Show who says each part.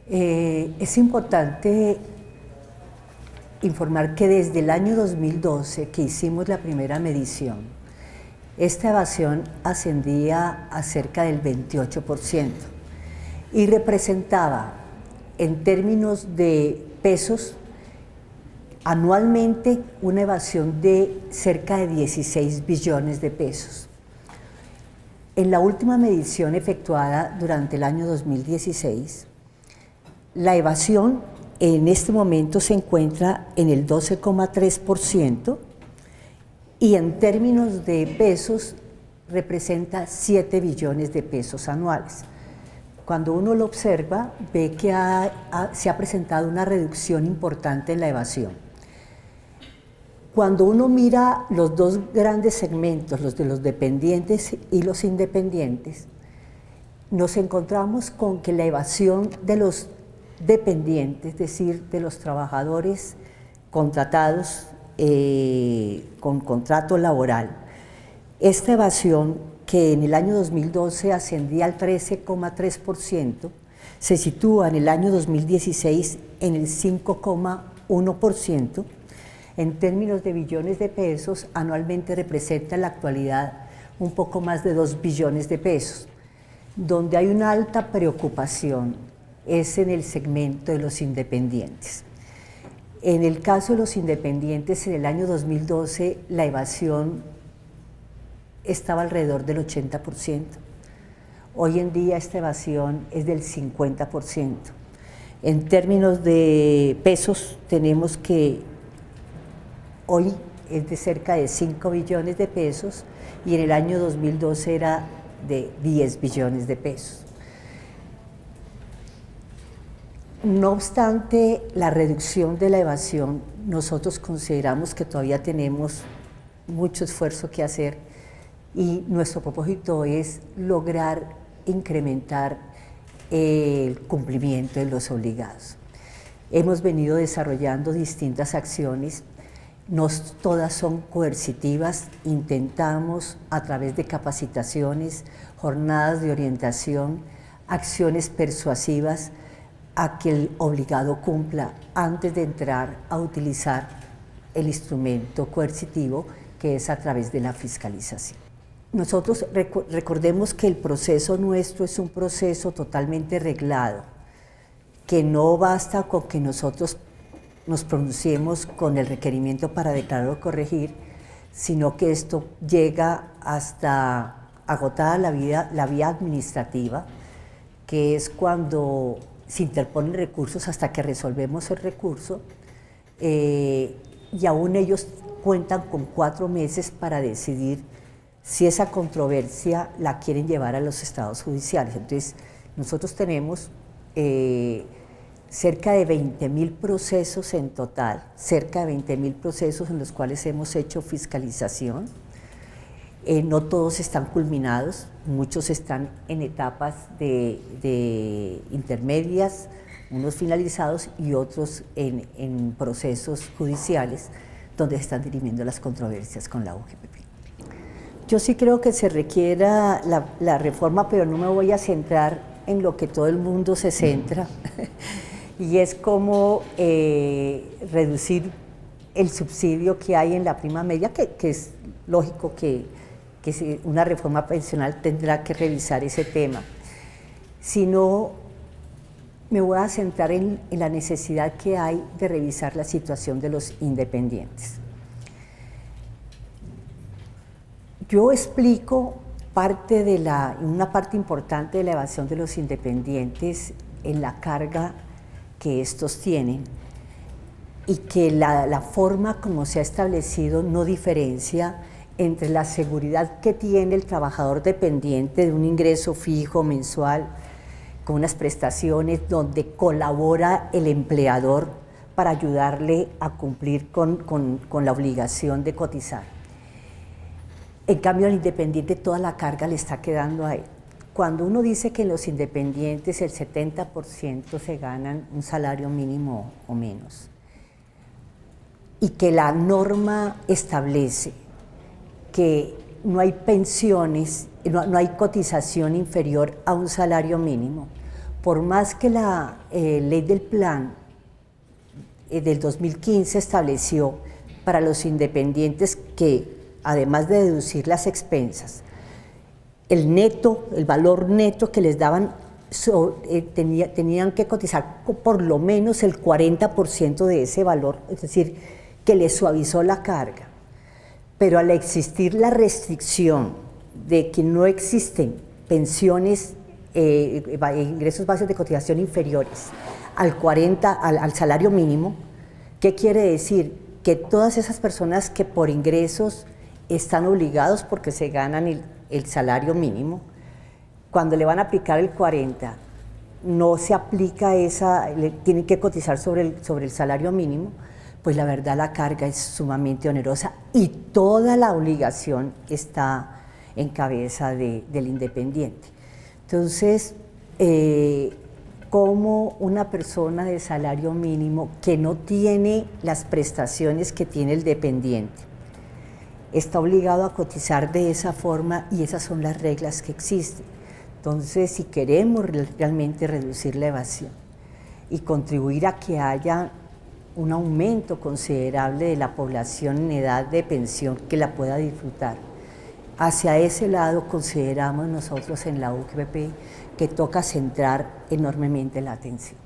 Speaker 1: Es importante informar que desde el año 2012 que hicimos la primera medición, esta evasión ascendía a cerca del 28% y representaba en términos de pesos anualmente una evasión de cerca de 16 billones de pesos. En la última medición efectuada durante el año 2016, la evasión en este momento se encuentra en el 12,3% y en términos de pesos representa 7 billones de pesos anuales. Cuando uno lo observa, ve que se ha presentado una reducción importante en la evasión. Cuando uno mira los dos grandes segmentos, los de los dependientes y los independientes, nos encontramos con que la evasión de los dependientes, es decir, de los trabajadores contratados con contrato laboral, esta evasión que en el año 2012 ascendía al 13,3%, se sitúa en el año 2016 en el 5,1%, en términos de billones de pesos, anualmente representa en la actualidad un poco más de 2 billones de pesos. Donde hay una alta preocupación es en el segmento de los independientes. En el caso de los independientes, en el año 2012, la evasión estaba alrededor del 80%. Hoy en día esta evasión es del 50%. En términos de pesos, tenemos que hoy es de cerca de 5 billones de pesos y en el año 2012 era de 10 billones de pesos. No obstante la reducción de la evasión, nosotros consideramos que todavía tenemos mucho esfuerzo que hacer y nuestro propósito es lograr incrementar el cumplimiento de los obligados. Hemos venido desarrollando distintas acciones. No todas son coercitivas, intentamos a través de capacitaciones, jornadas de orientación, acciones persuasivas a que el obligado cumpla antes de entrar a utilizar el instrumento coercitivo que es a través de la fiscalización. Nosotros recordemos que el proceso nuestro es un proceso totalmente reglado, que no basta con que nosotros nos pronunciemos con el requerimiento para declarar o corregir, sino que esto llega hasta agotada la vía administrativa, que es cuando se interponen recursos hasta que resolvemos el recurso, y aún ellos cuentan con 4 meses para decidir si esa controversia la quieren llevar a los estados judiciales. Entonces, nosotros tenemos cerca de 20.000 procesos en total, cerca de 20.000 procesos en los cuales hemos hecho fiscalización. No todos están culminados, muchos están en etapas de intermedias, unos finalizados y otros en procesos judiciales donde se están dirimiendo las controversias con la UGPP. Yo sí creo que se requiera la reforma, pero no me voy a centrar en lo que todo el mundo se centra, y es cómo reducir el subsidio que hay en la prima media, que es lógico que una reforma pensional tendrá que revisar ese tema, sino me voy a centrar en la necesidad que hay de revisar la situación de los independientes. Yo explico una parte importante de la evasión de los independientes en la carga que estos tienen y que la forma como se ha establecido no diferencia entre la seguridad que tiene el trabajador dependiente de un ingreso fijo mensual con unas prestaciones donde colabora el empleador para ayudarle a cumplir con la obligación de cotizar. En cambio, al independiente toda la carga le está quedando a él. Cuando uno dice que en los independientes el 70% se ganan un salario mínimo o menos y que la norma establece que no hay pensiones, no hay cotización inferior a un salario mínimo, por más que la ley del plan del 2015 estableció para los independientes que, además de deducir las expensas, el neto, el valor neto que les daban, tenían que cotizar por lo menos el 40% de ese valor, es decir, que les suavizó la carga. Pero al existir la restricción de que no existen pensiones, ingresos básicos de cotización inferiores al salario mínimo, ¿qué quiere decir? Que todas esas personas que por ingresos están obligados porque se ganan el salario mínimo, cuando le van a aplicar el 40, no se aplica tienen que cotizar sobre el salario mínimo, pues la verdad la carga es sumamente onerosa y toda la obligación está en cabeza del independiente. Entonces, como una persona de salario mínimo que no tiene las prestaciones que tiene el dependiente, está obligado a cotizar de esa forma y esas son las reglas que existen. Entonces, si queremos realmente reducir la evasión y contribuir a que haya un aumento considerable de la población en edad de pensión que la pueda disfrutar, hacia ese lado consideramos nosotros en la UGPP que toca centrar enormemente la atención.